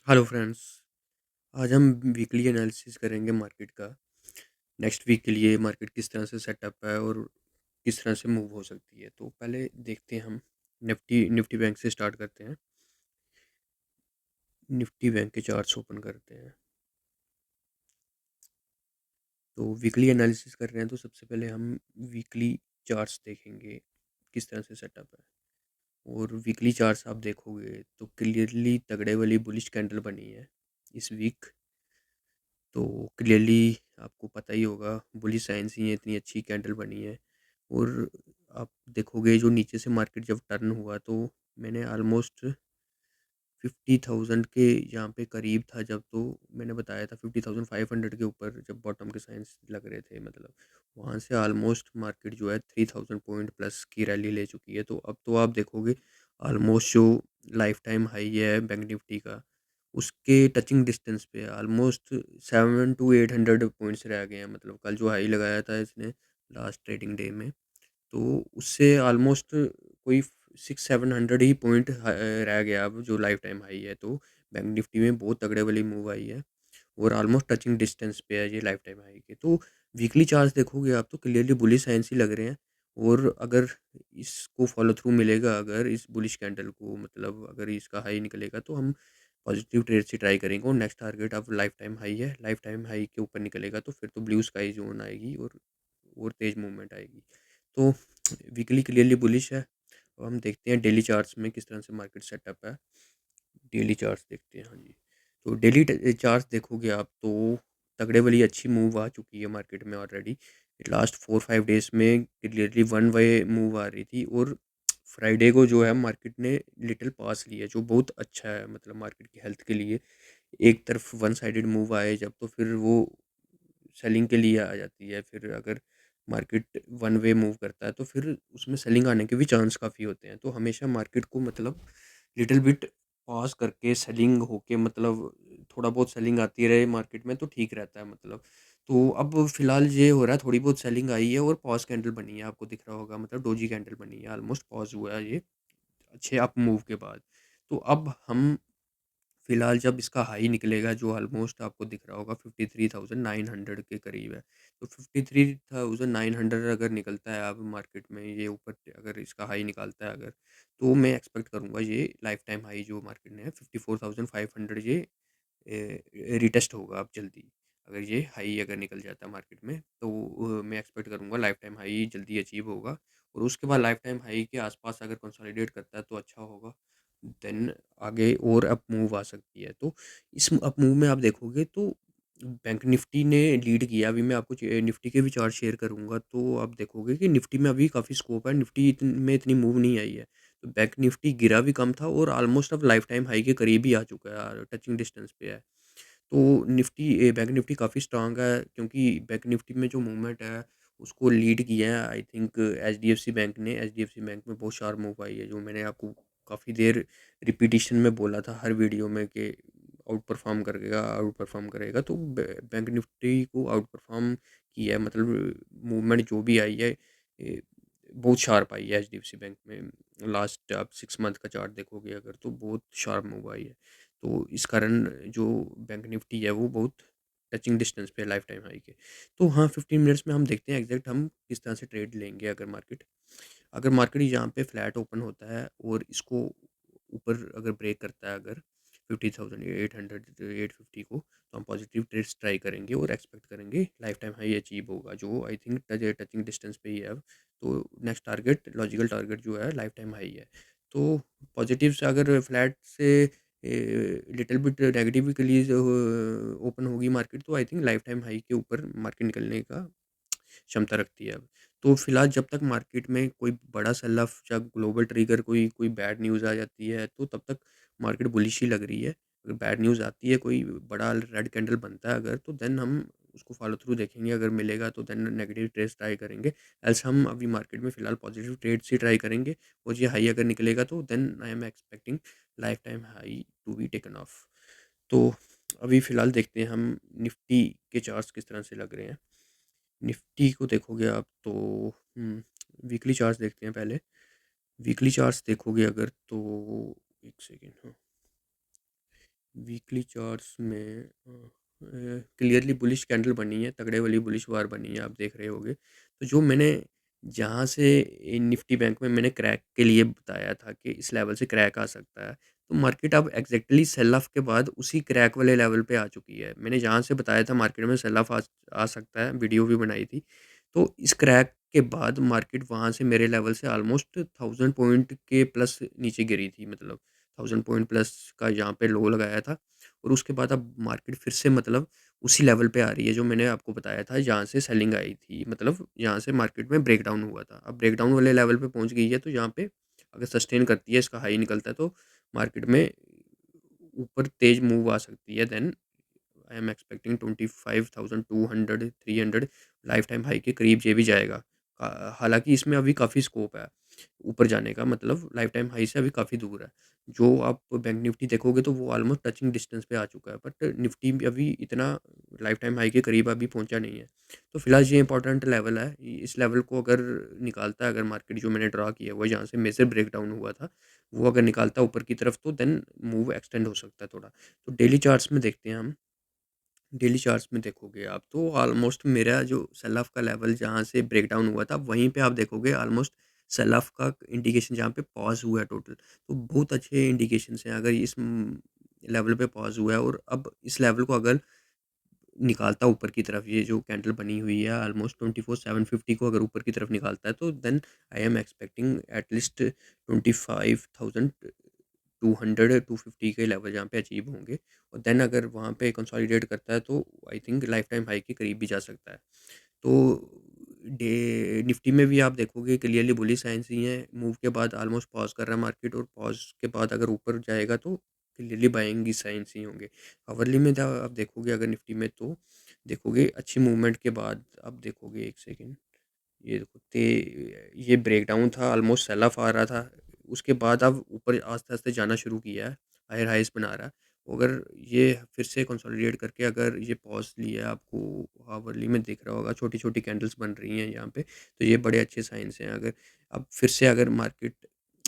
Hello friends. आज हम weekly analysis करेंगे मार्केट का। नेक्स्ट वीक के लिए मार्केट किस तरह से सेटअप है और किस तरह से मूव हो सकती है। तो पहले देखते हैं हम निफ्टी निफ्टी बैंक से स्टार्ट करते हैं। निफ्टी बैंक के चार्ट्स ओपन करते हैं। तो वीकली एनालिसिस कर रहे हैं तो सबसे पहले हम वीकली चार्ट्स देखेंगे किस तरह से सेटअप है। और वीकली चार्ट्स आप देखोगे तो क्लियरली तगड़े वाली बुलिश कैंडल बनी है इस वीक। तो क्लियरली आपको पता ही होगा बुलिश साइंस ही है, इतनी अच्छी कैंडल बनी है। और आप देखोगे जो नीचे से मार्केट जब टर्न हुआ तो मैंने ऑलमोस्ट 50,000 के यहाँ पे करीब था जब, तो मैंने बताया था 50,500 के ऊपर जब बॉटम के साइंस लग रहे थे, मतलब वहाँ से ऑलमोस्ट मार्केट जो है 3,000 पॉइंट प्लस की रैली ले चुकी है। तो अब तो आप देखोगे ऑलमोस्ट जो लाइफ टाइम हाई है बैंक निफ्टी का, उसके टचिंग डिस्टेंस पे ऑलमोस्ट 700 to 800 पॉइंट्स रह गए हैं। मतलब कल जो हाई लगाया था इसने लास्ट ट्रेडिंग डे में, तो उससे ऑलमोस्ट कोई 600-700 ही पॉइंट रह गया अब जो लाइफ टाइम हाई है। तो बैंक निफ्टी में बहुत तगड़े वाली मूव आई है और ऑलमोस्ट टचिंग डिस्टेंस पे है ये लाइफ टाइम हाई के। तो वीकली चार्ज देखोगे आप तो क्लियरली बुलिश साइंस ही लग रहे हैं। और अगर इसको फॉलो थ्रू मिलेगा, अगर इस बुलिश कैंडल को, मतलब अगर इसका हाई निकलेगा तो हम पॉजिटिव ट्रेड से ट्राई करेंगे। और नेक्स्ट टारगेट अब लाइफ टाइम हाई है, लाइफ टाइम हाई के ऊपर निकलेगा तो फिर तो ब्लू स्काई जोन आएगी और तेज मूवमेंट आएगी। तो वीकली क्लियरली बुलिश है। अब हम देखते हैं डेली चार्ट्स में किस तरह से मार्केट सेटअप है। डेली चार्ट्स देखते हैं, हाँ जी। तो डेली चार्ट्स देखोगे आप तो तगड़े वाली अच्छी मूव आ चुकी है मार्केट में ऑलरेडी। लास्ट 4-5 डेज में क्लियरली वन वे मूव आ रही थी और फ्राइडे को जो है मार्केट ने लिटिल पास लिया जो बहुत अच्छा है, मतलब मार्केट की हेल्थ के लिए। एक तरफ वन साइडेड मूव आए जब, तो फिर वो सेलिंग के लिए आ जाती है। फिर अगर मार्केट वन वे मूव करता है तो फिर उसमें सेलिंग आने के भी चांस काफ़ी होते हैं। तो हमेशा मार्केट को मतलब लिटिल बिट पॉज करके सेलिंग होके, मतलब थोड़ा बहुत सेलिंग आती रहे मार्केट में तो ठीक रहता है। मतलब तो अब फिलहाल ये हो रहा है, थोड़ी बहुत सेलिंग आई है और पॉज कैंडल बनी है, आपको दिख रहा होगा, मतलब डोजी कैंडल बनी है, ऑलमोस्ट पॉज हुआ है ये अच्छे अप मूव के बाद। तो अब हम फिलहाल जब इसका हाई निकलेगा जो ऑलमोस्ट आपको दिख रहा होगा 53,900 के करीब है, तो 53,900 अगर निकलता है अब मार्केट में ये ऊपर, अगर इसका हाई निकालता है अगर, तो मैं एक्सपेक्ट करूँगा ये लाइफ टाइम हाई जो मार्केट ने है 54,500 ये रिटेस्ट होगा अब जल्दी। अगर ये हाई अगर निकल जाता है मार्केट में तो मैं एक्सपेक्ट करूँगा लाइफ टाइम हाई जल्दी अचीव होगा। और उसके बाद लाइफ टाइम हाई के आसपास अगर कंसोलिडेट करता है तो अच्छा होगा। देन आगे और अप मूव आ सकती है। तो इस अप मूव में आप देखोगे तो बैंक निफ्टी ने लीड किया। अभी मैं आपको निफ्टी के भी चार्ट शेयर करूंगा तो आप देखोगे कि निफ्टी में अभी काफ़ी स्कोप है, निफ्टी में इतनी मूव नहीं आई है। तो बैंक निफ्टी गिरा भी कम था और ऑलमोस्ट अब लाइफ टाइम हाई के करीब ही आ चुका है, टचिंग डिस्टेंस पे है। तो बैंक निफ्टी काफ़ी स्ट्रांग है क्योंकि बैंक निफ्टी में जो मूवमेंट है उसको लीड किया है आई थिंक एचडीएफसी बैंक ने। एचडीएफसी बैंक में बहुत शार्प मूव आई है, जो मैंने आपको काफ़ी देर रिपीटिशन में बोला था हर वीडियो में कि आउट परफॉर्म करेगा। तो बैंक निफ्टी को आउट परफॉर्म किया है, मतलब मूवमेंट जो भी आई है ए, बहुत शार्प आई है एचडीएफसी बैंक में। लास्ट आप 6 मंथ का चार्ट देखोगे अगर तो बहुत शार्प मूव आई है। तो इस कारण जो बैंक निफ्टी है वो बहुत टचिंग डिस्टेंस पे है लाइफ टाइम हाई के। तो हाँ, 15 मिनट्स में हम देखते हैं एग्जैक्ट हम किस तरह से ट्रेड लेंगे। अगर मार्केट यहाँ पे फ्लैट ओपन होता है और इसको ऊपर अगर ब्रेक करता है अगर 50,800 850 को, तो हम पॉजिटिव ट्रेड्स ट्राई करेंगे और एक्सपेक्ट करेंगे लाइफ टाइम हाई अचीव होगा जो आई थिंक टचिंग डिस्टेंस पे ही है अब। तो नेक्स्ट टारगेट, लॉजिकल टारगेट जो है लाइफ टाइम हाई है। तो पॉजिटिव से अगर फ्लैट से लिटिल बिट नेगेटिव के लिए जो ओपन होगी मार्केट, तो I think life time high के ऊपर मार्केट निकलने का क्षमता रखती है अब। तो फिलहाल जब तक मार्केट में कोई बड़ा सेल ऑफ या ग्लोबल ट्रिगर कोई कोई बैड न्यूज़ आ जाती है तो तब तक मार्केट बुलिश ही लग रही है। अगर बैड न्यूज़ आती है, कोई बड़ा रेड कैंडल बनता है अगर, तो देन हम उसको फॉलो थ्रू देखेंगे, अगर मिलेगा तो देन नेगेटिव ट्रेड्स ट्राई करेंगे। एल्स हम अभी मार्केट में फिलहाल पॉजिटिव ट्रेड्स ही ट्राई करेंगे। और ये हाई अगर निकलेगा तो then I am expecting lifetime high to be taken off. तो अभी फ़िलहाल देखते हैं हम निफ्टी के चार्ट्स किस तरह से लग रहे हैं। निफ्टी को देखोगे आप तो वीकली चार्ट्स देखते हैं पहले। वीकली चार्ट्स देखोगे अगर तो एक सेकेंड, हाँ, वीकली चार्ट्स में क्लियरली बुलिश कैंडल बनी है, तगड़े वाली बुलिश बार बनी है, आप देख रहे होंगे। तो जो मैंने जहाँ से निफ्टी बैंक में मैंने क्रैक के लिए बताया था कि इस लेवल से क्रैक आ सकता है, तो मार्केट अब एग्जैक्टली सेल ऑफ के बाद उसी क्रैक वाले लेवल पे आ चुकी है। मैंने जहाँ से बताया था मार्केट में सेल ऑफ आ सकता है, वीडियो भी बनाई थी। तो इस क्रैक के बाद मार्केट वहाँ से मेरे लेवल से ऑलमोस्ट 1000 पॉइंट के प्लस नीचे गिरी थी, मतलब 1000 पॉइंट प्लस का यहाँ पे लो लगाया था। और उसके बाद अब मार्केट फिर से मतलब उसी लेवल पे आ रही है जो मैंने आपको बताया था, जहाँ से सेलिंग आई थी, मतलब यहाँ से मार्केट में ब्रेकडाउन हुआ था। अब ब्रेकडाउन वाले लेवल पे पहुँच गई है, तो यहाँ पे अगर सस्टेन करती है, इसका हाई निकलता है, तो मार्केट में ऊपर तेज मूव आ सकती है। Then I am expecting 25,200 300 lifetime high के करीब ये भी जाएगा। हालांकि इसमें अभी काफ़ी स्कोप है ऊपर जाने का, मतलब लाइफ टाइम हाई से अभी काफ़ी दूर है। जो आप बैंक निफ्टी देखोगे तो वो ऑलमोस्ट टचिंग डिस्टेंस पे आ चुका है, बट निफ्टी भी अभी इतना लाइफ टाइम हाई के करीब अभी पहुंचा नहीं है। तो फिलहाल ये इंपॉर्टेंट लेवल है। इस लेवल को अगर निकालता है, अगर मार्केट जो मैंने ड्रा किया हुआ है, जहाँ से मेजर ब्रेकडाउन हुआ था, वो अगर निकालता है ऊपर की तरफ, तो देन मूव एक्सटेंड हो सकता है थोड़ा। तो डेली चार्ट्स में देखते हैं हम। डेली चार्ट्स में देखोगे आप तो ऑलमोस्ट मेरा जो सेल ऑफ का लेवल जहाँ से ब्रेकडाउन हुआ था, वहीं पे आप देखोगे ऑलमोस्ट सेल ऑफ का इंडिकेशन जहाँ पे पॉज हुआ है टोटल। तो बहुत अच्छे इंडिकेशंस हैं अगर इस लेवल पे पॉज हुआ है, और अब इस लेवल को अगर निकालता ऊपर की तरफ, ये जो कैंडल बनी हुई है ऑलमोस्ट 24,750 को अगर ऊपर की तरफ निकालता है, तो then I am expecting at least 25,200 250 के लेवल जहाँ पे अचीव होंगे। और देन अगर वहाँ पे कंसोलिडेट करता है, तो I think life time high के करीब भी जा सकता है। तो डे निफ्टी में भी आप देखोगे क्लियरली बुलिश साइंस ही हैं। मूव के बाद ऑलमोस्ट पॉज कर रहा है मार्केट, और पॉज के बाद अगर ऊपर जाएगा तो क्लियरली बाइंग की साइंस ही होंगे। आवरली में आप देखोगे अगर निफ्टी में, तो देखोगे अच्छी मूवमेंट के बाद आप देखोगे, एक सेकेंड, ये देखो ये ब्रेकडाउन था, ऑलमोस्ट सेल ऑफ आ रहा था। उसके बाद अब ऊपर आस्ते-आस्ते जाना शुरू किया है, हायर हाइज़ बना रहा है। अगर ये फिर से कंसोलिडेट करके अगर ये पॉज़ लिया है, आपको हावर्ली में दिख रहा होगा, छोटी-छोटी कैंडल्स बन रही हैं यहाँ पे, तो ये बड़े अच्छे साइन्स हैं। अगर अब फिर से अगर मार्केट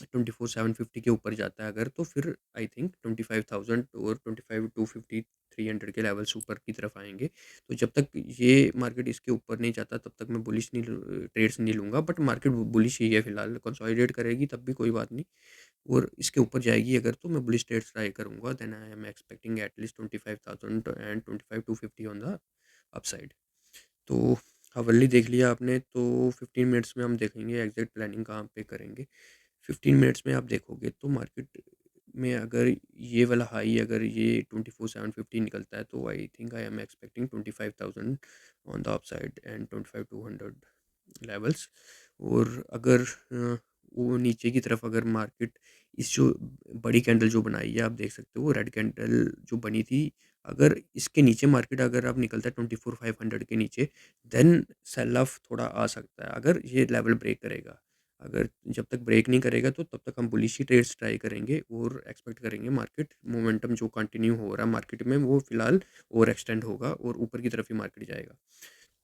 24,750 के ऊपर जाता है अगर, तो फिर आई थिंक 25,000 और 25,250 300 के लेवल्स ऊपर की तरफ आएँगे। तो जब तक ये मार्केट इसके ऊपर नहीं जाता, तब तक मैं बुलिश नहीं ट्रेड्स नहीं लूँगा, बट मार्केट बुलिश ही है फिलहाल। कंसोलिडेट करेगी तब भी कोई बात नहीं, और इसके ऊपर जाएगी अगर, तो मैं बुलिश ट्रेड्स ट्राई करूँगा। Then I am expecting at least 25,000 and 25,250 on the upside. तो हावर्ली देख लिया आपने, तो 15 मिनट्स में हम देखेंगे एग्जैक्ट प्लानिंग कहाँ पे करेंगे। 15 मिनट्स में आप देखोगे तो मार्केट में अगर ये वाला हाई, अगर ये 24,750 निकलता है, तो I think I am expecting 25,000 on the upside and 25,200 levels. और अगर वो नीचे की तरफ अगर मार्केट इस जो बड़ी कैंडल जो बनाई है, आप देख सकते हो रेड कैंडल जो बनी थी, अगर इसके नीचे मार्केट अगर अब निकलता है 24,500 के नीचे, देन सेल ऑफ थोड़ा आ सकता है अगर ये लेवल ब्रेक करेगा। अगर जब तक ब्रेक नहीं करेगा, तो तब तक हम बुलिश ही ट्रेड्स ट्राई करेंगे, और एक्सपेक्ट करेंगे मार्केट मोमेंटम जो कंटिन्यू हो रहा है मार्केट में, वो फिलहाल ओवर एक्सटेंड होगा और ऊपर की तरफ ही मार्केट जाएगा।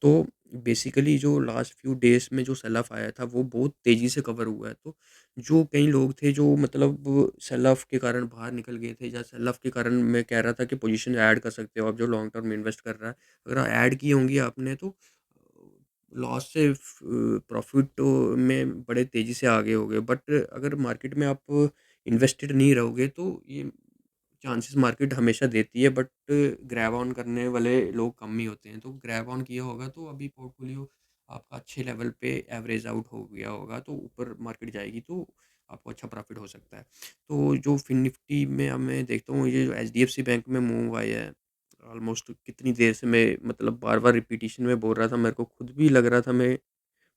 तो बेसिकली जो लास्ट फ्यू डेज़ में जो सेल ऑफ आया था, वो बहुत तेज़ी से कवर हुआ है। तो जो कई लोग थे जो मतलब सेल ऑफ के कारण बाहर निकल गए थे, या सेल ऑफ के कारण मैं कह रहा था कि पोजीशन ऐड कर सकते हो आप जो लॉन्ग टर्म में इन्वेस्ट कर रहा है। अगर ऐड की होंगी आपने, तो लॉस से प्रॉफिट तो में बड़े तेज़ी से आगे होगे। बट अगर मार्केट में आप इन्वेस्टेड नहीं रहोगे, तो ये चांसेस मार्केट हमेशा देती है, बट ग्रैब ऑन करने वाले लोग कम ही होते हैं। तो ग्रैब ऑन किया होगा, तो अभी पोर्टफोलियो आपका अच्छे लेवल पे एवरेज आउट हो गया होगा, तो ऊपर मार्केट जाएगी तो आपको अच्छा प्रॉफिट हो सकता है। तो जो फिन निफ्टी में अब मैं देखता हूँ, ये जो एचडीएफसी बैंक में मूव आया है, ऑलमोस्ट कितनी देर से मैं मतलब बार बार रिपीटिशन में बोल रहा था, मेरे को खुद भी लग रहा था, मैं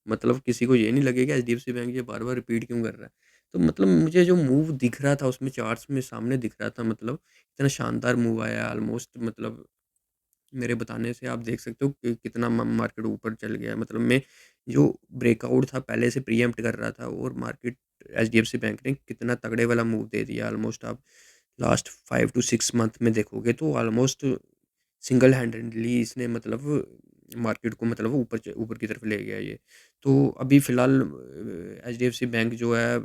मतलब किसी को ये नहीं लगेगा एचडीएफसी बैंक ये बार-बार रिपीट क्यों कर रहा है। तो मतलब मुझे जो मूव दिख रहा था उसमें चार्ट्स में सामने दिख रहा था, मतलब इतना शानदार मूव आया ऑलमोस्ट, मतलब मेरे बताने से आप देख सकते हो कि कितना मार्केट ऊपर चल गया है। मतलब मैं जो ब्रेकआउट था पहले से प्रीएम्प्ट कर रहा था, और मार्केट एचडीएफसी बैंक ने कितना तगड़े वाला मूव दे दिया। ऑलमोस्ट आप लास्ट 5 टू 6 मंथ में देखोगे, तो ऑलमोस्ट सिंगल हैंडेडली इसने मतलब मार्केट को मतलब ऊपर की तरफ ले गया ये। तो अभी फ़िलहाल एचडीएफसी बैंक जो है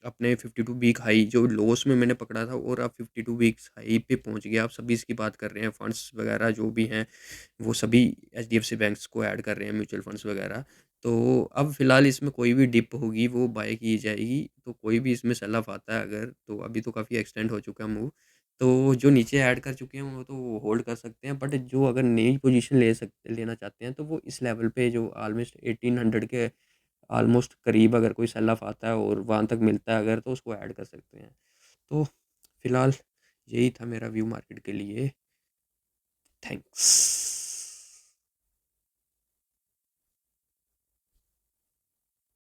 अपने 52 वीक हाई जो लॉस में मैंने पकड़ा था, और अब 52 वीक्स हाई पे पहुंच गया। आप सभी इसकी बात कर रहे हैं, फंड्स वगैरह जो भी हैं वो सभी एचडीएफसी बैंक्स को ऐड कर रहे हैं, म्यूचुअल फंड्स वगैरह। तो अब फिलहाल इसमें कोई भी डिप होगी वो बाय की जाएगी। तो कोई भी इसमें सेल ऑफ आता है अगर, तो अभी तो काफ़ी एक्सटेंड हो चुका है मूव। तो जो नीचे ऐड कर चुके हैं वो तो होल्ड कर सकते हैं, बट जो अगर नई पोजीशन लेना चाहते हैं तो वो इस लेवल पे जो ऑलमोस्ट 1800 के ऑलमोस्ट करीब अगर कोई सेल ऑफ आता है और वहाँ तक मिलता है अगर, तो उसको ऐड कर सकते हैं। तो फिलहाल यही था मेरा व्यू मार्केट के लिए। थैंक्स।